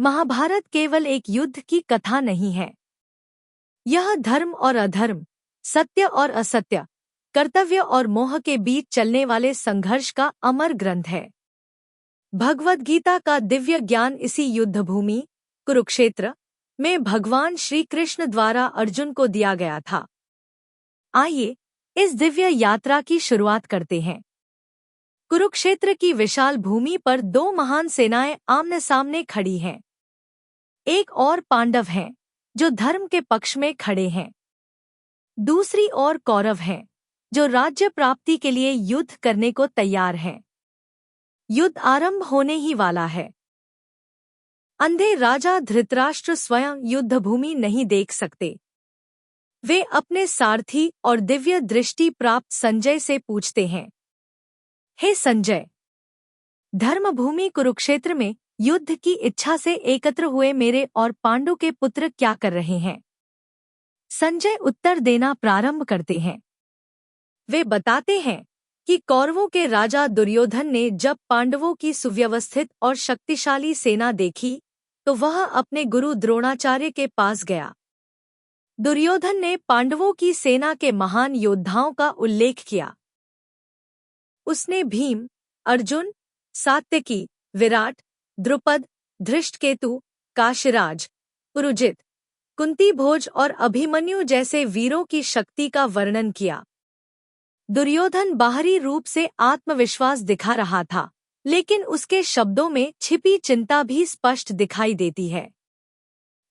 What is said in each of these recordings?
महाभारत केवल एक युद्ध की कथा नहीं है। यह धर्म और अधर्म, सत्य और असत्य, कर्तव्य और मोह के बीच चलने वाले संघर्ष का अमर ग्रंथ है। भगवद गीता का दिव्य ज्ञान इसी युद्धभूमि कुरुक्षेत्र में भगवान श्री कृष्ण द्वारा अर्जुन को दिया गया था। आइए इस दिव्य यात्रा की शुरुआत करते हैं। कुरुक्षेत्र की विशाल भूमि पर दो महान सेनाएं आमने सामने खड़ी हैं। एक और पांडव हैं जो धर्म के पक्ष में खड़े हैं। दूसरी ओर कौरव हैं जो राज्य प्राप्ति के लिए युद्ध करने को तैयार हैं। युद्ध आरंभ होने ही वाला है। अंधे राजा धृतराष्ट्र स्वयं युद्धभूमि नहीं देख सकते। वे अपने सारथी और दिव्य दृष्टि प्राप्त संजय से पूछते हैं, हे संजय, धर्मभूमि कुरुक्षेत्र में युद्ध की इच्छा से एकत्र हुए मेरे और पांडु के पुत्र क्या कर रहे हैं? संजय उत्तर देना प्रारंभ करते हैं। वे बताते हैं कि कौरवों के राजा दुर्योधन ने जब पांडवों की सुव्यवस्थित और शक्तिशाली सेना देखी तो वह अपने गुरु द्रोणाचार्य के पास गया। दुर्योधन ने पांडवों की सेना के महान योद्धाओं का उल्लेख किया। उसने भीम, अर्जुन, सात्यकी, विराट, द्रुपद, धृष्टकेतु, काशीराज, पुरुजित, कुंतीभोज और अभिमन्यु जैसे वीरों की शक्ति का वर्णन किया। दुर्योधन बाहरी रूप से आत्मविश्वास दिखा रहा था, लेकिन उसके शब्दों में छिपी चिंता भी स्पष्ट दिखाई देती है।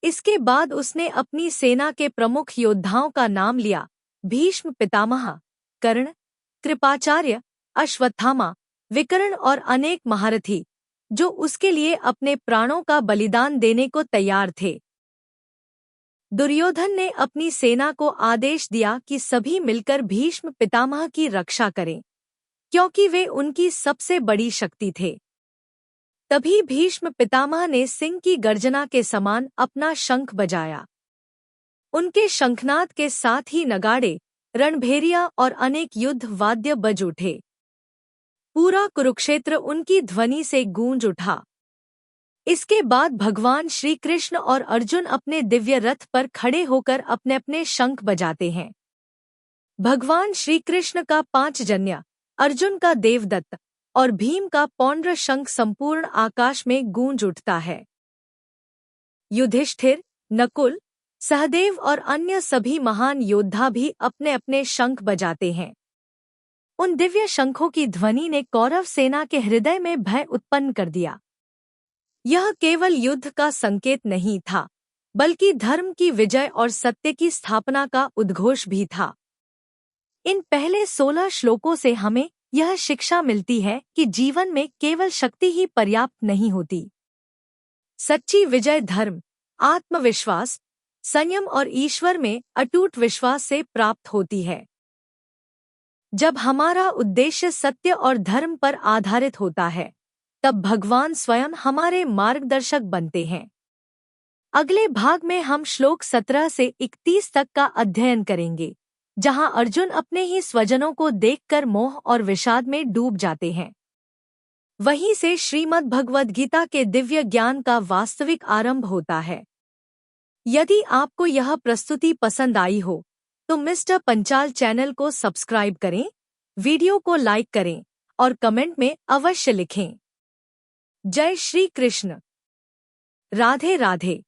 इसके बाद उसने अपनी सेना के प्रमुख योद्धाओं का नाम लिया। भीष्म पितामह, कर्ण, कृपाचार्य, अश्वत्थामा, विकर्ण और अनेक महारथी जो उसके लिए अपने प्राणों का बलिदान देने को तैयार थे। दुर्योधन ने अपनी सेना को आदेश दिया कि सभी मिलकर भीष्म पितामह की रक्षा करें, क्योंकि वे उनकी सबसे बड़ी शक्ति थे। तभी भीष्म पितामह ने सिंह की गर्जना के समान अपना शंख बजाया। उनके शंखनाद के साथ ही नगाड़े, रणभेरिया और अनेक युद्ध वाद्य बज उठे। पूरा कुरुक्षेत्र उनकी ध्वनि से गूंज उठा। इसके बाद भगवान श्री कृष्ण और अर्जुन अपने दिव्य रथ पर खड़े होकर अपने अपने शंख बजाते हैं। भगवान श्री कृष्ण का पांचजन्य, अर्जुन का देवदत्त और भीम का पौंड्र शंख संपूर्ण आकाश में गूंज उठता है। युधिष्ठिर, नकुल, सहदेव और अन्य सभी महान योद्धा भी अपने अपने शंख बजाते हैं। उन दिव्य शंखों की ध्वनि ने कौरव सेना के हृदय में भय उत्पन्न कर दिया। यह केवल युद्ध का संकेत नहीं था, बल्कि धर्म की विजय और सत्य की स्थापना का उद्घोष भी था। इन पहले 16 श्लोकों से हमें यह शिक्षा मिलती है कि जीवन में केवल शक्ति ही पर्याप्त नहीं होती। सच्ची विजय धर्म, आत्मविश्वास, संयम और ईश्वर में अटूट विश्वास से प्राप्त होती है। जब हमारा उद्देश्य सत्य और धर्म पर आधारित होता है, तब भगवान स्वयं हमारे मार्गदर्शक बनते हैं। अगले भाग में हम श्लोक 17 से 31 तक का अध्ययन करेंगे, जहां अर्जुन अपने ही स्वजनों को देखकर मोह और विषाद में डूब जाते हैं। वहीं से श्रीमद् भगवद गीता के दिव्य ज्ञान का वास्तविक आरंभ होता है। यदि आपको यह प्रस्तुति पसंद आई हो तो मिस्टर पंचाल चैनल को सब्सक्राइब करें, वीडियो को लाइक करें और कमेंट में अवश्य लिखें। जय श्री कृष्ण। राधे राधे।